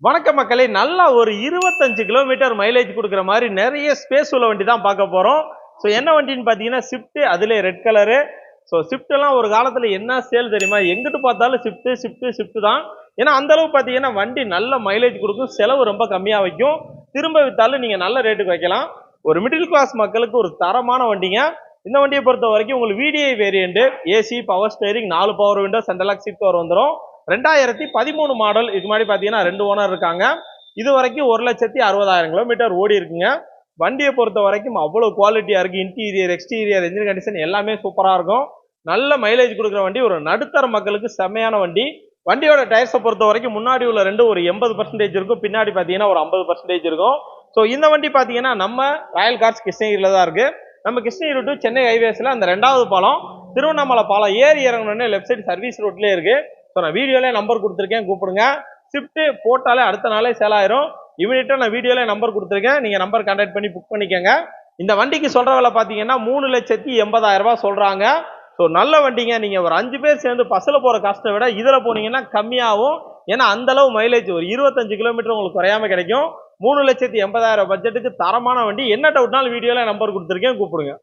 வணக்கம் மக்களே, நல்லா ஒரு 25 கிலோமீட்டர் மைலேஜ் கொடுக்குற மாதிரி நிறைய ஸ்பேஸ் உள்ள வண்டி தான் பார்க்க போறோம். ஸோ என்ன வண்டின்னு பார்த்தீங்கன்னா ஸ்விஃப்ட், அதுல ரெட் கலரு. ஸோ ஸ்விஃப்ட் எல்லாம் ஒரு காலத்துல என்ன சேல் தெரியுமா? எங்கிட்டு பார்த்தாலும் ஸ்விஃப்ட் ஸ்விஃப்ட் ஸ்விஃப்ட் தான். ஏன்னா அந்த அளவு பார்த்தீங்கன்னா வண்டி நல்ல மைலேஜ் கொடுக்கும், செலவு ரொம்ப கம்மியா வைக்கும். திரும்ப வித்தாலும் நீங்க நல்ல ரேட்டுக்கு வைக்கலாம். ஒரு மிடில் கிளாஸ் மக்களுக்கு ஒரு தரமான வண்டிங்க. இந்த வண்டியை பொறுத்த வரைக்கும் உங்களுக்கு VDI variant, AC, power steering, 4 power window, central lock seat cover வந்துடும். 2013 மாடல். இது மாதிரி பார்த்தீங்கன்னா 2 ஓனர் இருக்காங்க. இது வரைக்கும் 1,60,000 கிலோமீட்டர் ஓடி இருக்குங்க. வண்டியை பொறுத்த வரைக்கும் அவ்வளோ குவாலிட்டியா இருக்கு. இன்டீரியர், எக்ஸ்டீரியர், என்ஜின் கண்டிஷன் எல்லாமே சூப்பரா இருக்கும். நல்ல மைலேஜ் கொடுக்குற வண்டி, ஒரு நடுத்தர மக்களுக்கு செம்மையான வண்டி. வண்டியோட டயர்ஸை பொறுத்த வரைக்கும் முன்னாடி உள்ள ரெண்டு ஒரு 80% இருக்கும், பின்னாடி பார்த்தீங்கன்னா ஒரு 50% இருக்கும். ஸோ இந்த வண்டி பார்த்தீங்கன்னா நம்ம ராயல் கார்ஸ் கிருஷ்ணகிரியில தான் இருக்கு. நம்ம கிருஷ்ணகிரி டு சென்னை ஹைவேஸ்ல அந்த 2வது பாலம், திருவண்ணாமலை பாலம் ஏறி இறங்கணுன்னே லெஃப்ட் சைடு சர்வீஸ் ரோட்லேயே இருக்கு. ஸோ நான் வீடியோலே நம்பர் கொடுத்துருக்கேன், கூப்பிடுங்க. ஸ்விஃப்ட் போட்டாலே அடுத்த நாளே சேல் ஆயிரும். இமீடியட்டா நான் வீடியோல நம்பர் கொடுத்துருக்கேன், நீங்க நம்பர் கான்டாக்ட் பண்ணி புக் பண்ணிக்கோங்க. இந்த வண்டிக்கு சொல்ற விலை பார்த்தீங்கன்னா 3,80,000 ரூபாய் சொல்றாங்க. ஸோ நல்ல வண்டிங்க. நீங்க ஒரு 5 பேர் சேர்ந்து பஸ்ல போற காஸ்ட்டை விட இதுல போனீங்கன்னா கம்மியாகும். ஏன்னா அந்த அளவு மைலேஜ் ஒரு 25 கிலோமீட்டர் உங்களுக்கு குறையாம கிடைக்கும். 3,80,000 பட்ஜெட்டுக்கு தரமான வண்டி. என்ன டவுட்னாலும் வீடியோல நம்பர் கொடுத்துருக்கேன், கூப்பிடுங்க.